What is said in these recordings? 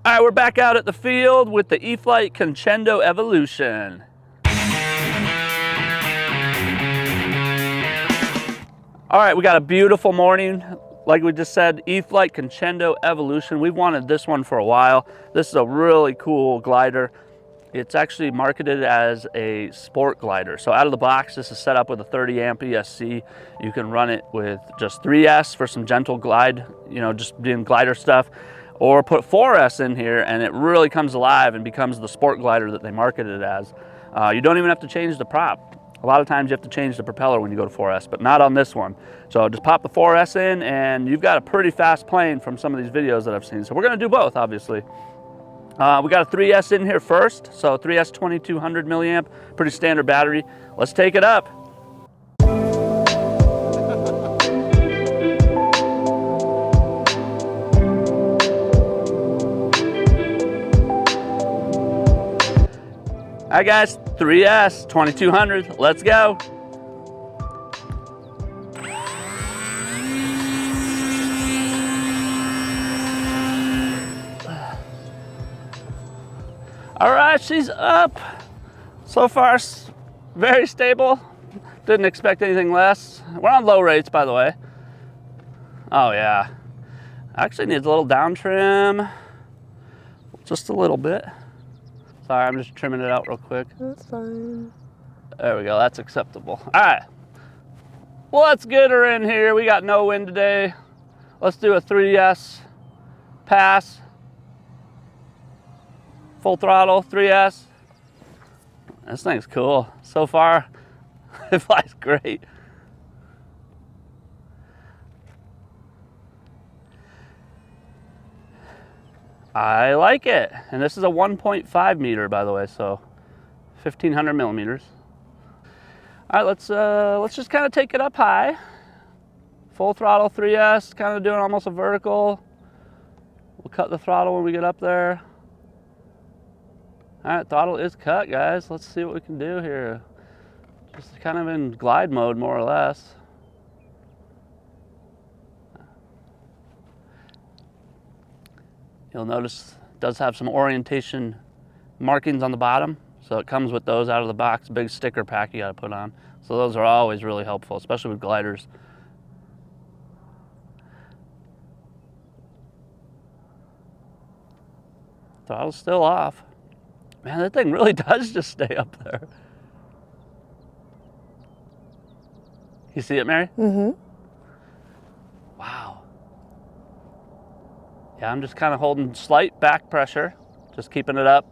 All right, we're back out at the field with the E-flite Conscendo Evolution. All right, we got a beautiful morning. Like we just said, E-flite Conscendo Evolution. We've wanted this one for a while. This is a really cool glider. It's actually marketed as a sport glider. So out of the box, this is set up with a 30 amp ESC. You can run it with just 3S for some gentle glide, you know, just doing glider stuff, or put 4S in here and it really comes alive and becomes the sport glider that they market it as. You don't even have to change the prop. A lot of times you have to change the propeller when you go to 4S, but not on this one. So just pop the 4S in and you've got a pretty fast plane from some of these videos that I've seen. So we're gonna do both, obviously. We got a 3S in here first, so 3S 2200 milliamp, pretty standard battery. Let's take it up. All right guys, 3S 2200, let's go. All right, she's up. So far, very stable. Didn't expect anything less. We're on low rates, by the way. Oh yeah. Actually needs a little down trim. Just a little bit. Sorry, I'm just trimming it out real quick. That's fine. There we go, that's acceptable. All right, well, let's get her in here. We got no wind today. Let's do a 3S pass. Full throttle, 3S. This thing's cool. So far, it flies great. I like it. And this is a 1.5 meter, by the way, so 1,500 millimeters. All right, let's just kind of take it up high. Full throttle, 3S, kind of doing almost a vertical. We'll cut the throttle when we get up there. All right, throttle is cut, guys. Let's see what we can do here. Just kind of in glide mode, more or less. You'll notice it does have some orientation markings on the bottom. So it comes with those out of the box, big sticker pack you gotta put on. So those are always really helpful, especially with gliders. Throttle's still off. Man, that thing really does just stay up there. You see it, Mary? Mm-hmm. Wow. Yeah, I'm just kind of holding slight back pressure, just keeping it up.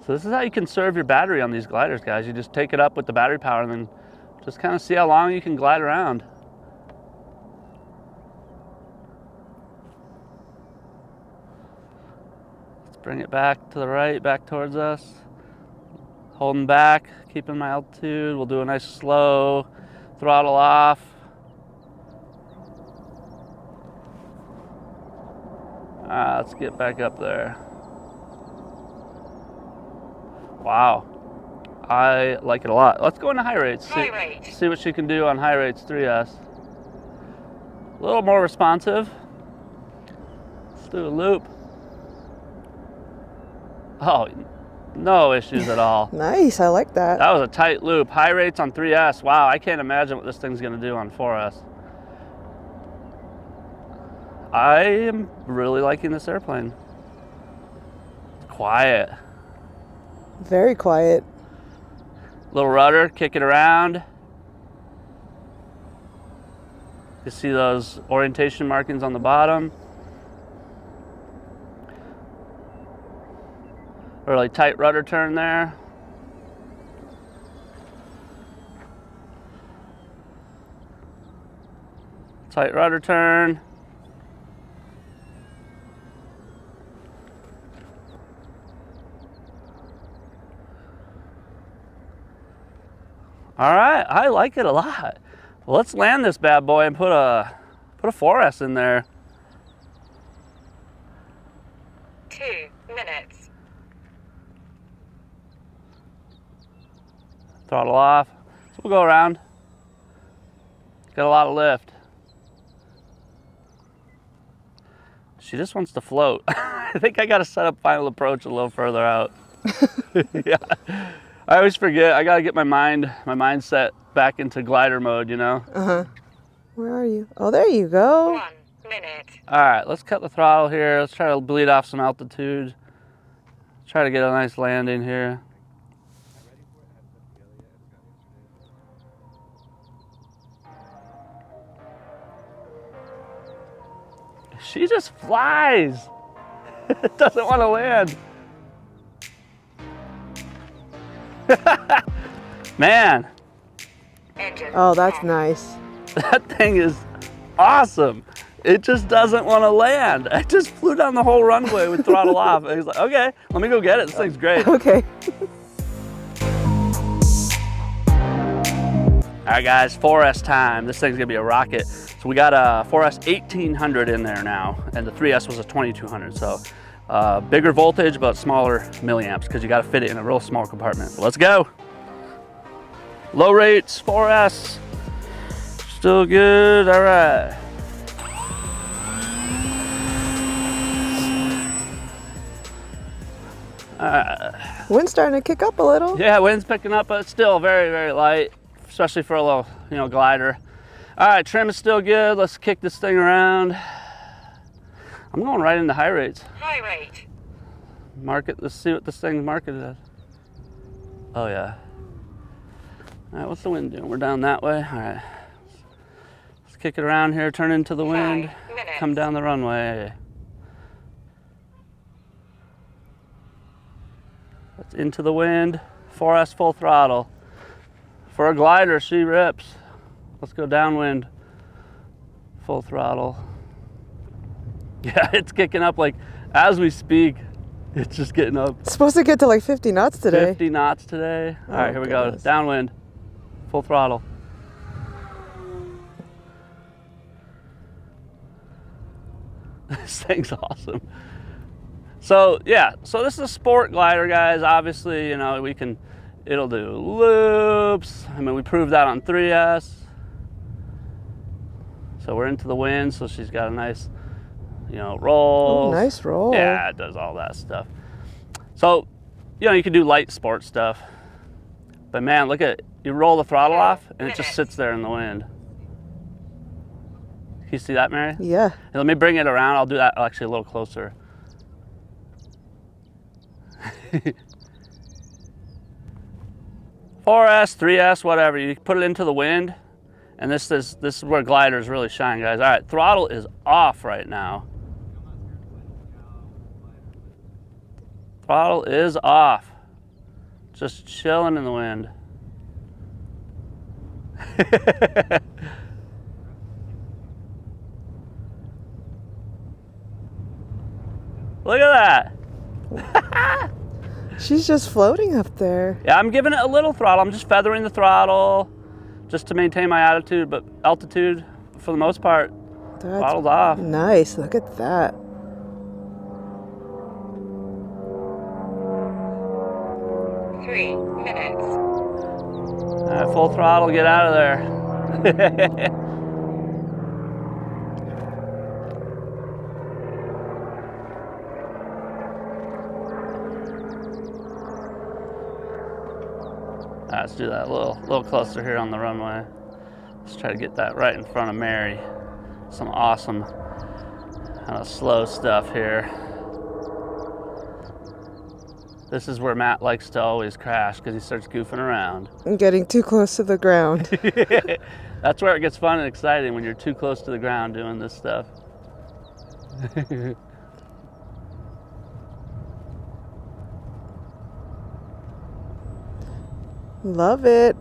So this is how you conserve your battery on these gliders, guys. You just take it up with the battery power and then just kind of see how long you can glide around. Bring it back to the right, back towards us. Holding back, keeping my altitude. We'll do a nice slow throttle off. Let's get back up there. Wow, I like it a lot. Let's go into high rates. See what she can do on high rates 3S. A little more responsive. Let's do a loop. Oh, no issues at all. Nice, I like that. That was a tight loop. High rates on 3S. Wow, I can't imagine what this thing's gonna do on 4S. I am really liking this airplane. It's quiet. Very quiet. Little rudder, kick it around. You see those orientation markings on the bottom. Really tight rudder turn there. Tight rudder turn. All right, I like it a lot. Well, let's land this bad boy and put a 4S in there. 2 minutes. Throttle off. So we'll go around. It's got a lot of lift. She just wants to float. I think I got to set up final approach a little further out. Yeah. I always forget. I got to get my mindset back into glider mode, you know? Uh-huh. Where are you? Oh, there you go. 1 minute. All right, let's cut the throttle here. Let's try to bleed off some altitude. Try to get a nice landing here. She just flies. Doesn't want to land. Man, Engine. Oh, that's nice. that thing is awesome. It just doesn't want to land. I just flew down the whole runway with throttle off. And he's like, okay, let me go get it. This thing's great. Okay. All right, guys, 4S time. This thing's gonna be a rocket. So we got a 4S 1800 in there now, and the 3S was a 2200. So bigger voltage, but smaller milliamps, because you gotta fit it in a real small compartment. Let's go. Low rates, 4S. Still good, all right. Wind's starting to kick up a little. Yeah, wind's picking up, but it's still very, very light, especially for a little, glider. All right, trim is still good. Let's kick this thing around. I'm going right into high rates. High rate. Market, let's see what this thing's marketed as. Oh yeah. All right, what's the wind doing? We're down that way. All right. Let's kick it around here, turn into the wind, 5 minutes. come down the runway. That's into the wind, 4S full throttle. For a glider, she rips. Let's go downwind, full throttle. Yeah, it's kicking up like as we speak. It's just getting up. It's supposed to get to like 50 knots today. 50 knots today. All right, here we goodness. go. Downwind, full throttle. This thing's awesome. So yeah, so this is a sport glider, guys. Obviously, it'll do loops. I mean, we proved that on 3S. So we're into the wind, so she's got a nice, roll. Oh, nice roll. Yeah, it does all that stuff. So, you can do light sport stuff. But man, look at it. You roll the throttle off, and it just sits there in the wind. Can you see that, Mary? Yeah. And let me bring it around. I'll do that actually a little closer. 4S, 3S, whatever. You put it into the wind, and this is where gliders really shine, guys. All right, throttle is off right now. Throttle is off. Just chilling in the wind. Look at that. She's just floating up there. Yeah, I'm giving it a little throttle. I'm just feathering the throttle just to maintain my altitude, but altitude, for the most part, throttle's off. Nice. Look at that. Three minutes. All right, full throttle, get out of there. Let's do that a little closer here on the runway. Let's try to get that right in front of Mary. Some awesome kind of slow stuff here. This is where Matt likes to always crash because he starts goofing around. I'm getting too close to the ground. That's where it gets fun and exciting, when you're too close to the ground doing this stuff. Love it.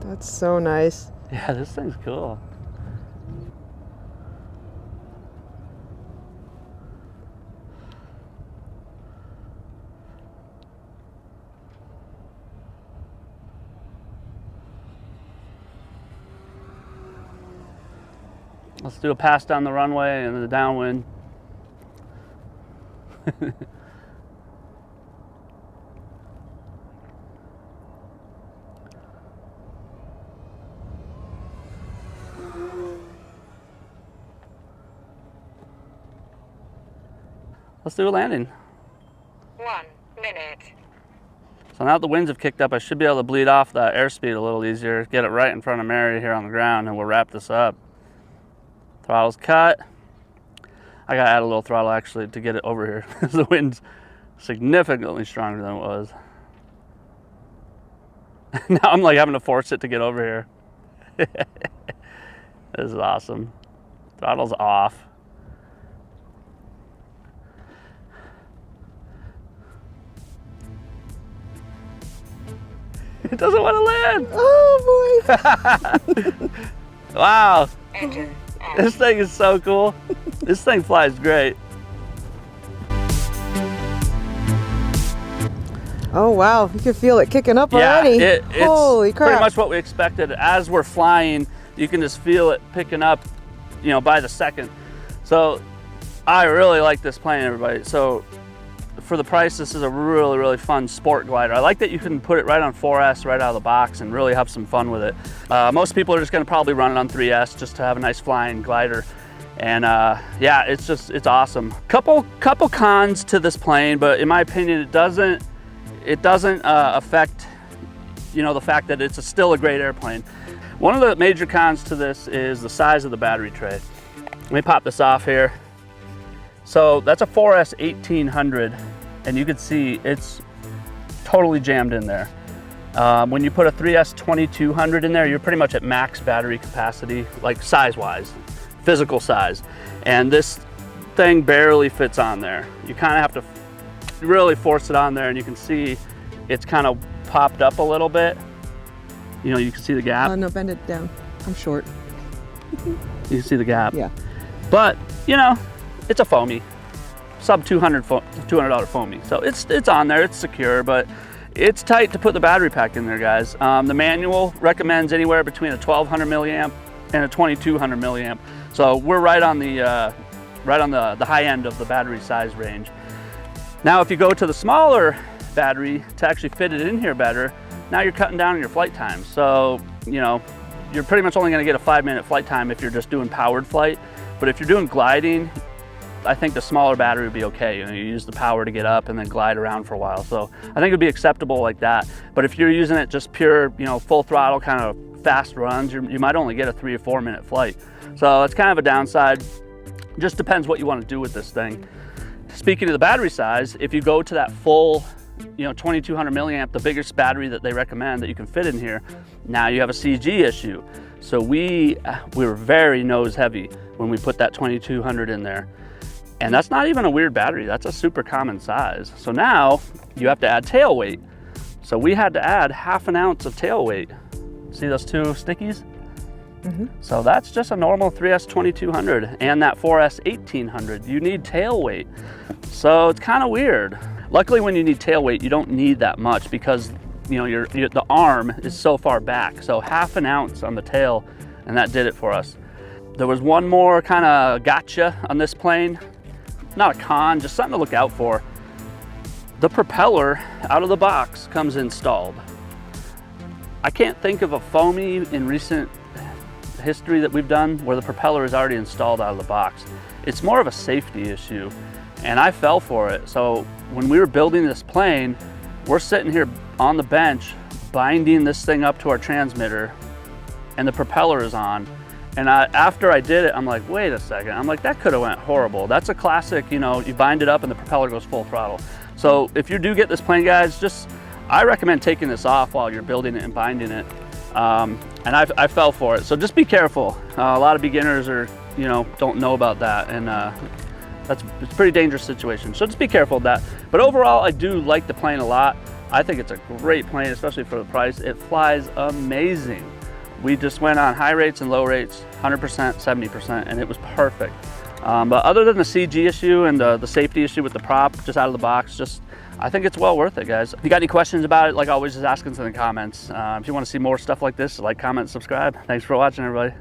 That's so nice. Yeah, this thing's cool. Let's do a pass down the runway and the downwind. let's do a landing. 1 minute. So now that the winds have kicked up, I should be able to bleed off that airspeed a little easier, get it right in front of Mary here on the ground, and we'll wrap this up. Throttle's cut. I gotta add a little throttle actually to get it over here. The wind's significantly stronger than it was. Now I'm like having to force it to get over here. This is awesome. Throttle's off. It doesn't want to land. Oh boy. Wow. Engine off. This thing is so cool. This thing flies great. Oh wow, you can feel it kicking up Yeah, already. it's Holy crap. pretty much what we expected. As we're flying, you can just feel it picking up, you know, by the second. So I really like this plane, everybody. So for the price, this is a really, really fun sport glider. I like that you can put it right on 4S right out of the box and really have some fun with it. Most people are just gonna probably run it on 3S just to have a nice flying glider. And yeah, it's awesome. Couple cons to this plane, but in my opinion, it doesn't affect, you know, the fact that it's still a great airplane. One of the major cons to this is the size of the battery tray. Let me pop this off here. So that's a 4S 1800, and you can see it's totally jammed in there. When you put a 3S 2200 in there, you're pretty much at max battery capacity, like size-wise, physical size. And this thing barely fits on there. You kind of have to really force it on there, and you can see it's kind of popped up a little bit. You know, you can see the gap. No, bend it down. I'm short. You can see the gap. Yeah. But, you know, it's a foamy, sub $200 foamy. So it's on there, it's secure, but it's tight to put the battery pack in there, guys. The manual recommends anywhere between a 1200 milliamp and a 2200 milliamp. So we're right on the high end of the battery size range. Now, if you go to the smaller battery to actually fit it in here better, now you're cutting down on your flight time. So, you know, you're pretty much only gonna get a 5-minute flight time if you're just doing powered flight. But if you're doing gliding, I think the smaller battery would be okay. You know, you use the power to get up and then glide around for a while. So I think it'd be acceptable like that. But if you're using it just pure, you know, full throttle kind of fast runs, you might only get a 3 or 4 minute flight. So it's kind of a downside. Just depends what you want to do with this thing. Speaking of the battery size, if you go to that full, you know, 2200 milliamp, the biggest battery that they recommend that you can fit in here, now you have a CG issue. So we were very nose heavy when we put that 2200 in there. And that's not even a weird battery, that's a super common size. So now you have to add tail weight. So we had to add 1/2 ounce of tail weight. See those two stickies? Mm-hmm. So that's just a normal 3S 2200 and that 4S 1800. You need tail weight. So it's kind of weird. Luckily, when you need tail weight, you don't need that much because, you know, the arm is so far back. So 1/2 ounce on the tail, and that did it for us. There was one more kind of gotcha on this plane. Not a con, just something to look out for. The propeller out of the box comes installed. I can't think of a foamy in recent history that we've done where the propeller is already installed out of the box. It's more of a safety issue, and I fell for it. So when we were building this plane, we're sitting here on the bench binding this thing up to our transmitter, and the propeller is on. And after I did it, I'm like, wait a second. I'm like, that could have went horrible. That's a classic, you know, you bind it up and the propeller goes full throttle. So if you do get this plane, guys, I recommend taking this off while you're building it and binding it. And I fell for it. So just be careful. A lot of beginners don't know about that. And it's a pretty dangerous situation. So just be careful of that. But overall, I do like the plane a lot. I think it's a great plane, especially for the price. It flies amazing. We just went on high rates and low rates, 100%, 70%, and it was perfect. But other than the CG issue and the safety issue with the prop just out of the box, I think it's well worth it, guys. If you got any questions about it, like always, just ask us in the comments. If you want to see more stuff like this, like, comment, subscribe. Thanks for watching, everybody.